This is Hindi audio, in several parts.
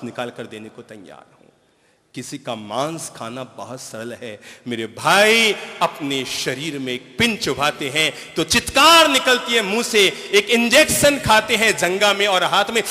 निकाल कर देने को तैयार हूं। किसी का मांस खाना बहुत सरल है मेरे भाई। अपने शरीर में एक पिन चुभाते हैं तो चित्कार निकलती है मुंह से, एक इंजेक्शन खाते हैं जंगा में और हाथ में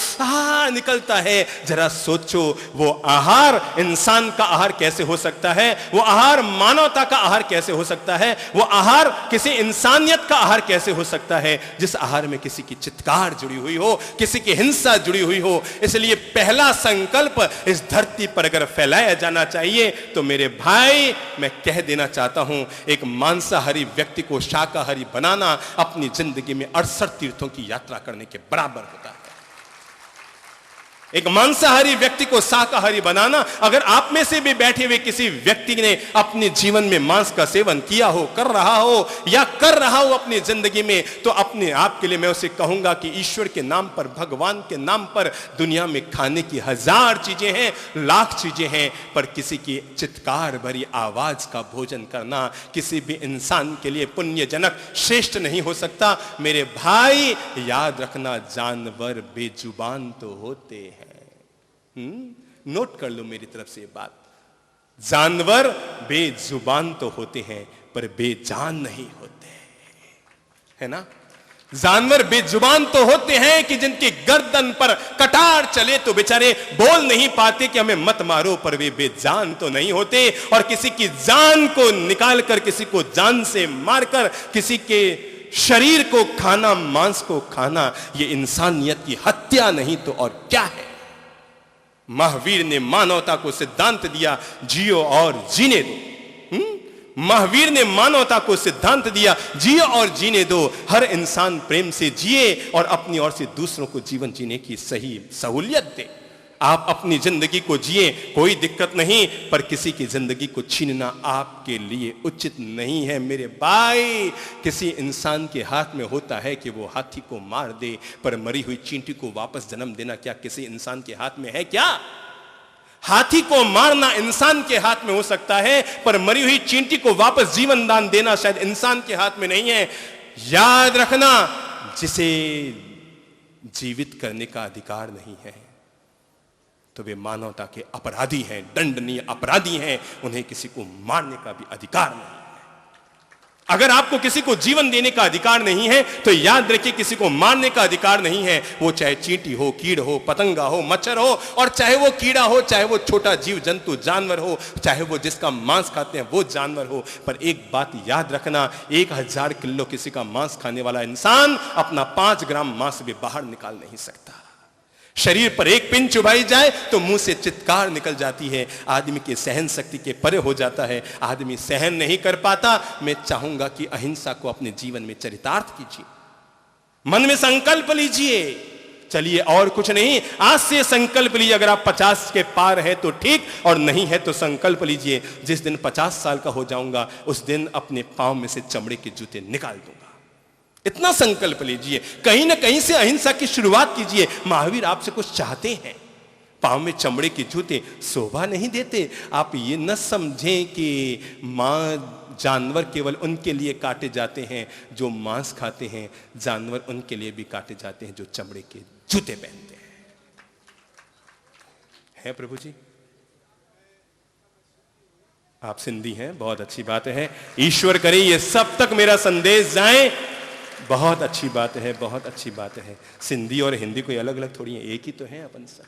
निकलता है। जरा सोचो वो आहार इंसान का आहार कैसे हो सकता है, वो आहार मानवता का आहार कैसे हो सकता है, वो आहार किसी इंसानियत का आहार कैसे हो सकता है जिस आहार में किसी की चित्कार जुड़ी हुई हो, किसी की हिंसा जुड़ी हुई हो। इसलिए पहला संकल्प इस धरती पर अगर फैलाया जाना चाहिए तो मेरे भाई मैं कह देना चाहता हूं, एक मांसाहारी व्यक्ति को शाकाहारी बनाना अपनी जिंदगी में 68 तीर्थों की यात्रा करने के बराबर होता है। एक मांसाहारी व्यक्ति को शाकाहारी बनाना, अगर आप में से भी बैठे हुए किसी व्यक्ति ने अपने जीवन में मांस का सेवन किया हो, कर रहा हो या कर रहा हो अपनी जिंदगी में, तो अपने आप के लिए मैं उसे कहूंगा कि ईश्वर के नाम पर, भगवान के नाम पर दुनिया में खाने की 1000 चीजें हैं, लाख चीजें हैं, पर किसी की चित्कार भरी आवाज का भोजन करना किसी भी इंसान के लिए पुण्यजनक श्रेष्ठ नहीं हो सकता। मेरे भाई याद रखना, जानवर बेजुबान तो होते हैं। नोट कर लो मेरी तरफ से ये बात, जानवर बेजुबान तो होते हैं पर बेजान नहीं होते, है ना। जानवर बेजुबान तो होते हैं कि जिनकी गर्दन पर कटार चले तो बेचारे बोल नहीं पाते कि हमें मत मारो, पर वे बेजान तो नहीं होते। और किसी की जान को निकालकर, किसी को जान से मारकर किसी के शरीर को खाना, मांस को खाना, ये इंसानियत की हत्या नहीं तो और क्या है। महावीर ने मानवता को सिद्धांत दिया, जियो और जीने दो। महावीर ने मानवता को सिद्धांत दिया, जियो और जीने दो। हर इंसान प्रेम से जिए और अपनी ओर से दूसरों को जीवन जीने की सही सहूलियत दे। आप अपनी जिंदगी को जिए, कोई दिक्कत नहीं, पर किसी की जिंदगी को छीनना आपके लिए उचित नहीं है मेरे भाई। किसी इंसान के हाथ में होता है कि वो हाथी को मार दे, पर मरी हुई चींटी को वापस जन्म देना क्या किसी इंसान के हाथ में है क्या? हाथी को मारना इंसान के हाथ में हो सकता है, पर मरी हुई चींटी को वापस जीवन दान देना शायद इंसान के हाथ में नहीं है। याद रखना, जिसे जीवित करने का अधिकार नहीं है तो वे मानवता के अपराधी हैं, दंडनीय अपराधी हैं। उन्हें किसी को मारने का भी अधिकार नहीं है। अगर आपको किसी को जीवन देने का अधिकार नहीं है तो याद रखिए, किसी को मारने का अधिकार नहीं है। वो चाहे चींटी हो, कीड़ हो, पतंगा हो, मच्छर हो, और चाहे वो कीड़ा हो, चाहे वो छोटा जीव जंतु जानवर हो, चाहे वो जिसका मांस खाते हैं वो जानवर हो। पर एक बात याद रखना, 1000 किलो किसी का मांस खाने वाला इंसान अपना 5 ग्राम मांस भी बाहर निकाल नहीं सकता। शरीर पर एक पिन चुभाई जाए तो मुंह से चित्कार निकल जाती है, आदमी की सहन शक्ति के परे हो जाता है, आदमी सहन नहीं कर पाता। मैं चाहूंगा कि अहिंसा को अपने जीवन में चरितार्थ कीजिए, मन में संकल्प लीजिए। चलिए, और कुछ नहीं, आज से संकल्प लीजिए। अगर आप 50 के पार है तो ठीक, और नहीं है तो संकल्प लीजिए, जिस दिन 50 साल का हो जाऊंगा उस दिन अपने पांव में से चमड़े के जूते निकाल दूंगा। इतना संकल्प लीजिए, कहीं ना कहीं से अहिंसा की शुरुआत कीजिए। महावीर आपसे कुछ चाहते हैं। पांव में चमड़े के जूते शोभा नहीं देते। आप ये न समझें कि जानवर केवल उनके लिए काटे जाते हैं जो मांस खाते हैं, जानवर उनके लिए भी काटे जाते हैं जो चमड़े के जूते पहनते हैं। है प्रभु जी? आप सिंधी हैं, बहुत अच्छी बात है। ईश्वर करे ये सब तक मेरा संदेश जाए, बहुत अच्छी बात है, बहुत अच्छी बात है। सिंधी और हिंदी कोई अलग अलग थोड़ी है, एक ही तो है अपन सब।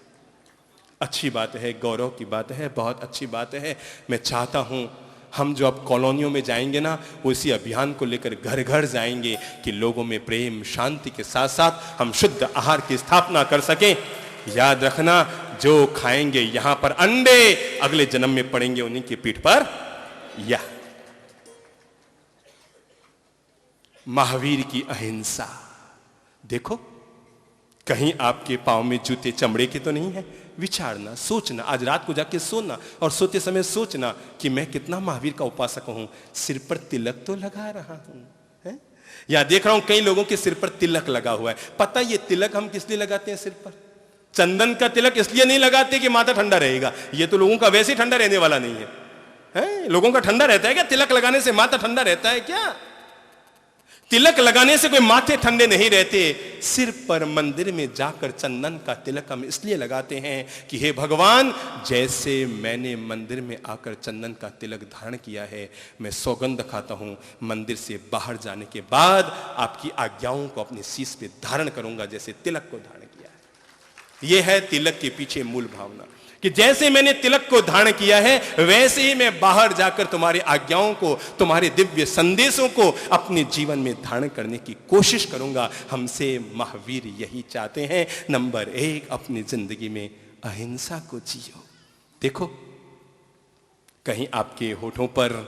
अच्छी बात है, गौरव की बात है, बहुत अच्छी बात है। मैं चाहता हूं हम जो अब कॉलोनियों में जाएंगे ना, वो इसी अभियान को लेकर घर घर जाएंगे कि लोगों में प्रेम शांति के साथ साथ हम शुद्ध आहार की स्थापना कर सकें। याद रखना, जो खाएंगे यहां पर अंडे, अगले जन्म में पड़ेंगे उन्हीं की पीठ पर। या महावीर की अहिंसा देखो, कहीं आपके पांव में जूते चमड़े के तो नहीं है। विचारना, सोचना, आज रात को जाके सोना और सोते समय सोचना कि मैं कितना महावीर का उपासक हूं। सिर पर तिलक तो लगा रहा हूं, है? या देख रहा हूं कई लोगों के सिर पर तिलक लगा हुआ है। पता ये तिलक हम किस लिए लगाते हैं सिर पर? चंदन का तिलक इसलिए नहीं लगाते कि माथा ठंडा रहेगा, ये तो लोगों का वैसे ही ठंडा रहने वाला नहीं है। लोगों का ठंडा रहता है क्या? तिलक लगाने से माथा ठंडा रहता है क्या? तिलक लगाने से कोई माथे ठंडे नहीं रहते। सिर पर मंदिर में जाकर चंदन का तिलक हम इसलिए लगाते हैं कि हे भगवान, जैसे मैंने मंदिर में आकर चंदन का तिलक धारण किया है, मैं सौगंध खाता हूं मंदिर से बाहर जाने के बाद आपकी आज्ञाओं को अपने शीश पे धारण करूंगा जैसे तिलक को धारण किया है। यह है तिलक के पीछे मूल भावना कि जैसे मैंने तिलक को धारण किया है वैसे ही मैं बाहर जाकर तुम्हारी आज्ञाओं को, तुम्हारे दिव्य संदेशों को अपने जीवन में धारण करने की कोशिश करूंगा। हमसे महावीर यही चाहते हैं। नंबर 1, अपनी जिंदगी में अहिंसा को जियो। देखो, कहीं आपके होठों पर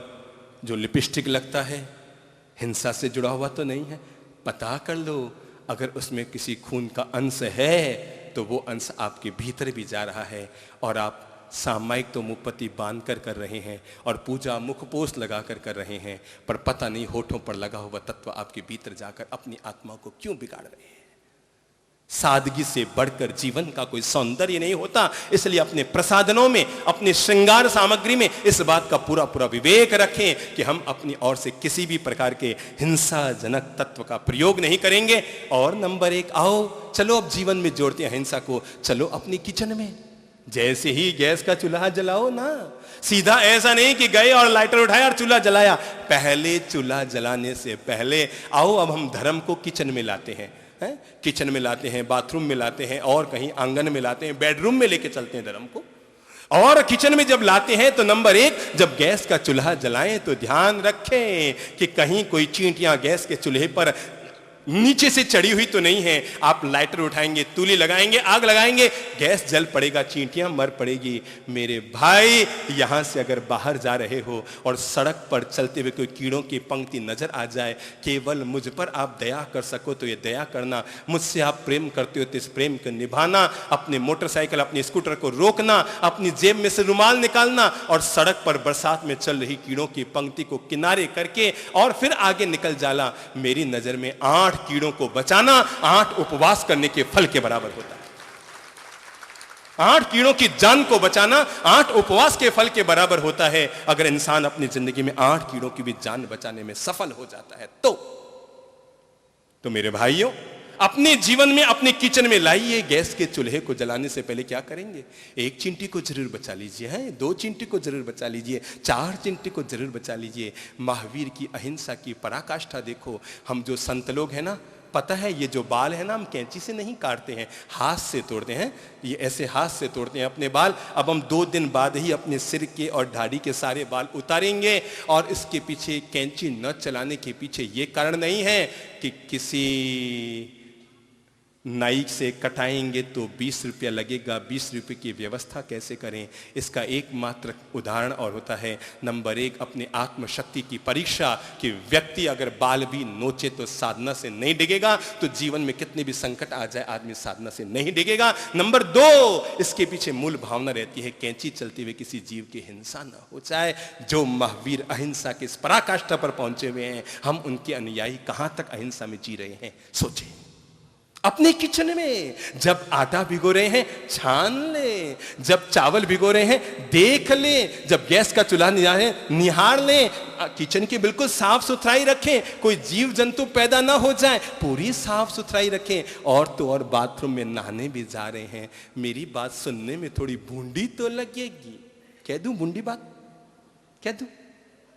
जो लिपस्टिक लगता है हिंसा से जुड़ा हुआ तो नहीं है? पता कर लो, अगर उसमें किसी खून का अंश है तो वो अंश आपके भीतर भी जा रहा है और आप सामायिक तो मुखपति बांध कर रहे हैं और पूजा मुखपोष लगा कर रहे हैं, पर पता नहीं होठों पर लगा हुआ तत्व आपके भीतर जाकर अपनी आत्मा को क्यों बिगाड़ रहे हैं। सादगी से बढ़कर जीवन का कोई सौंदर्य नहीं होता। इसलिए अपने प्रसाधनों में, अपने श्रृंगार सामग्री में इस बात का पूरा पूरा विवेक रखें कि हम अपनी ओर से किसी भी प्रकार के हिंसाजनक तत्व का प्रयोग नहीं करेंगे। और नंबर 1, आओ चलो अब जीवन में जोड़ते हैं अहिंसा को। चलो अपनी किचन में जैसे ही गैस का चूल्हा जलाओ ना, सीधा ऐसा नहीं कि गए और लाइटर उठाया और चूल्हा जलाया। पहले चूल्हा जलाने से पहले आओ अब हम धर्म को किचन में लाते हैं। किचन में लाते हैं, बाथरूम में लाते हैं, और कहीं आंगन में लाते हैं, बेडरूम में लेके चलते हैं धर्म को। और किचन में जब लाते हैं तो नंबर 1, जब गैस का चूल्हा जलाएं तो ध्यान रखें कि कहीं कोई चींटियां गैस के चूल्हे पर नीचे से चढ़ी हुई तो नहीं है। आप लाइटर उठाएंगे, तूली लगाएंगे, आग लगाएंगे, गैस जल पड़ेगा, चींटियां मर पड़ेगी। मेरे भाई, यहां से अगर बाहर जा रहे हो और सड़क पर चलते हुए कोई कीड़ों की पंक्ति नजर आ जाए, केवल मुझ पर आप दया कर सको तो ये दया करना। मुझसे आप प्रेम करते हो तो इस प्रेम को निभाना। अपने मोटरसाइकिल, अपने स्कूटर को रोकना, अपनी जेब में से रुमाल निकालना और सड़क पर बरसात में चल रही कीड़ों की पंक्ति को किनारे करके और फिर आगे निकल जाना। मेरी नजर में 8 कीड़ों को बचाना 8 उपवास करने के फल के बराबर होता है। 8 कीड़ों की जान को बचाना 8 उपवास के फल के बराबर होता है। अगर इंसान अपनी जिंदगी में 8 कीड़ों की भी जान बचाने में सफल हो जाता है तो मेरे भाइयों, अपने जीवन में, अपने किचन में लाइए। गैस के चूल्हे को जलाने से पहले क्या करेंगे? 1 चींटी को जरूर बचा लीजिए, हैं 2 चींटी को जरूर बचा लीजिए, 4 चींटी को जरूर बचा लीजिए। महावीर की अहिंसा की पराकाष्ठा देखो। हम जो संत लोग हैं ना, पता है ये जो बाल है ना, हम कैंची से नहीं काटते हैं, हाथ से तोड़ते हैं। ये ऐसे हाथ से तोड़ते हैं अपने बाल। अब हम 2 दिन बाद ही अपने सिर के और दाढ़ी के सारे बाल उतारेंगे। और इसके पीछे, कैंची न चलाने के पीछे ये कारण नहीं है कि किसी नाई से कटाएंगे तो 20 रुपया लगेगा, 20 रुपये की व्यवस्था कैसे करें। इसका एकमात्र उदाहरण और होता है नंबर 1, अपने आत्मशक्ति की परीक्षा कि व्यक्ति अगर बाल भी नोचे तो साधना से नहीं डिगेगा। तो जीवन में कितने भी संकट आ जाए, आदमी साधना से नहीं डिगेगा। नंबर 2, इसके पीछे मूल भावना रहती है कैंची चलते हुए किसी जीव की हिंसा न हो जाए। जो महावीर अहिंसा के इस पराकाष्ठा पर पहुंचे हुए हैं, हम उनके अनुयायी कहां तक अहिंसा में जी रहे हैं, सोचें। अपने किचन में जब आटा भिगो रहे हैं छान ले, जब चावल भिगो रहे हैं देख ले, जब गैस का चूल्हा निहार ले। किचन की बिल्कुल साफ सुथराई रखें, कोई जीव जंतु पैदा ना हो जाए, पूरी साफ सुथराई रखें। और तो और बाथरूम में नहाने भी जा रहे हैं, मेरी बात सुनने में थोड़ी बूंदी तो लगेगी। कह दूं बूंदी बात, कह दूं?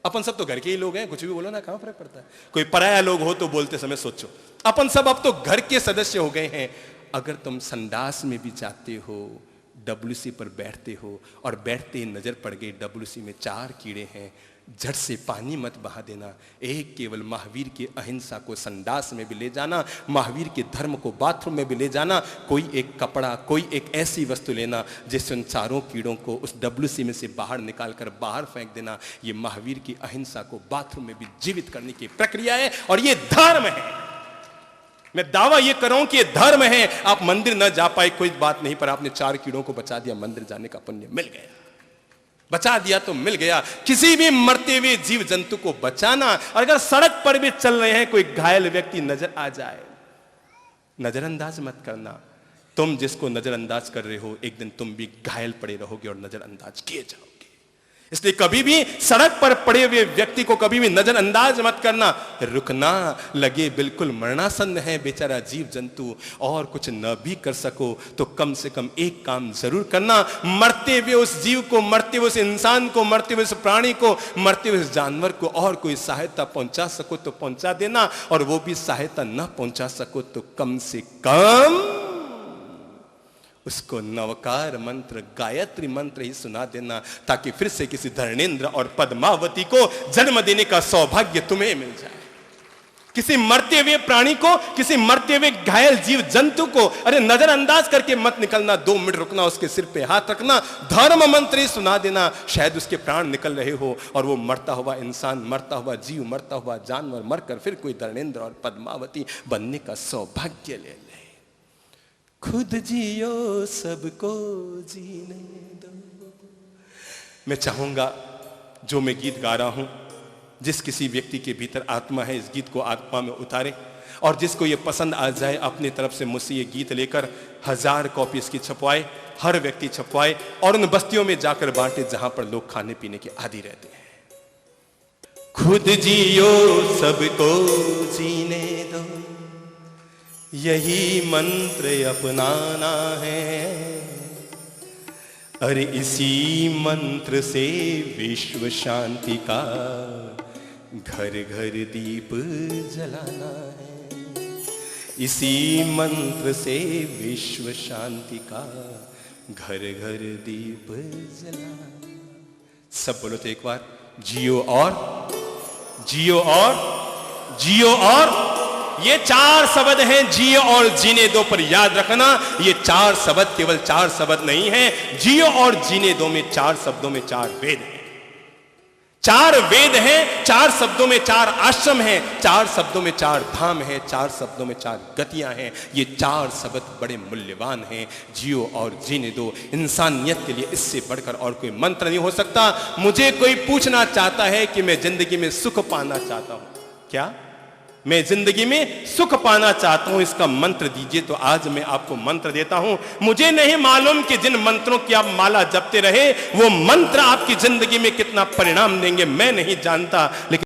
अपन सब तो घर के ही लोग हैं, कुछ भी बोलो ना, कहां फर्क पड़ता है। कोई पराया लोग हो तो बोलते समय सोचो, अपन सब अब तो घर के सदस्य हो गए हैं। अगर तुम संडास में भी जाते हो, डब्ल्यूसी पर बैठते हो और बैठते ही नजर पड़ गई डब्ल्यूसी में 4 कीड़े हैं, झट से पानी मत बहा देना। एक केवल महावीर की अहिंसा को संडास में भी ले जाना, महावीर के धर्म को बाथरूम में भी ले जाना। कोई एक कपड़ा, कोई एक ऐसी वस्तु लेना जिससे उन 4 कीड़ों को उस डब्ल्यूसी में से बाहर निकाल कर बाहर फेंक देना। ये महावीर की अहिंसा को बाथरूम में भी जीवित करने की प्रक्रिया है और ये धर्म है। मैं दावा ये कर रहा हूं कि ये धर्म है। आप मंदिर न जा पाए कोई बात नहीं, पर आपने 4 कीड़ों को बचा दिया, मंदिर जाने का पुण्य मिल गया। बचा दिया तो मिल गया। किसी भी मरते हुए जीव जंतु को बचाना। और अगर सड़क पर भी चल रहे हैं, कोई घायल व्यक्ति नजर आ जाए, नजरअंदाज मत करना। तुम जिसको नजरअंदाज कर रहे हो, एक दिन तुम भी घायल पड़े रहोगे और नजरअंदाज किए जाओगे। इसलिए कभी भी सड़क पर पड़े हुए व्यक्ति को कभी भी नजरअंदाज मत करना। रुकना लगे बिल्कुल मरणासन्न है बेचारा जीव जंतु और कुछ न भी कर सको तो कम से कम एक काम जरूर करना, मरते हुए उस जीव को, मरते हुए उस इंसान को, मरते हुए उस प्राणी को, मरते हुए उस जानवर को और कोई सहायता पहुंचा सको तो पहुंचा देना, और वो भी सहायता न पहुंचा सको तो कम से कम उसको नवकार मंत्र, गायत्री मंत्र ही सुना देना, ताकि फिर से किसी धर्मेंद्र और पद्मावती को जन्म देने का सौभाग्य तुम्हें मिल जाए। किसी मरते हुए प्राणी को, किसी मरते हुए घायल जीव जंतु को अरे नजरअंदाज करके मत निकलना, 2 मिनट रुकना, उसके सिर पे हाथ रखना, धर्म मंत्र ही सुना देना, शायद उसके प्राण निकल रहे हो और वो मरता हुआ इंसान, मरता हुआ जीव, मरता हुआ जानवर मरकर फिर कोई धर्मेंद्र और पद्मावती बनने का सौभाग्य ले ले। खुद जियो सबको जीने दो। मैं चाहूंगा जो मैं गीत गा रहा हूं, जिस किसी व्यक्ति के भीतर आत्मा है इस गीत को आत्मा में उतारे, और जिसको ये पसंद आ जाए अपनी तरफ से मुझसे ये गीत लेकर 1000 कॉपी इसकी छपवाए, हर व्यक्ति छपवाए और उन बस्तियों में जाकर बांटे जहां पर लोग खाने पीने के आदी रहते हैं। खुद जियो सबको जीने दो, यही मंत्र अपनाना है, अरे इसी मंत्र से विश्व शांति का घर घर दीप जलाना है, इसी मंत्र से विश्व शांति का घर घर दीप जलाना। सब बोलो तो एक बार, जियो और जियो और जियो और, ये 4 शब्द हैं, जियो और जीने दो पर याद रखना, ये 4 शब्द केवल 4 शब्द नहीं है, जियो और जीने दो में 4 शब्दों में 4 वेद हैं, 4 वेद हैं, 4 शब्दों में 4 आश्रम हैं, 4 शब्दों में 4 धाम हैं, 4 शब्दों में 4 गतियां हैं। ये 4 शब्द बड़े मूल्यवान हैं। जियो और जीने दो, इंसानियत के लिए इससे बढ़कर और कोई मंत्र नहीं हो सकता। मुझे कोई पूछना चाहता है कि मैं जिंदगी में सुख पाना चाहता हूं, क्या मैं जिंदगी में सुख पाना चाहता हूं, इसका मंत्र दीजिए, तो आज मैं आपको मंत्र देता हूं। मुझे नहीं मालूम कि जिन मंत्रों की आप माला जपते रहे वो मंत्र आपकी जिंदगी में कितना परिणाम देंगे, मैं नहीं जानता, लेकिन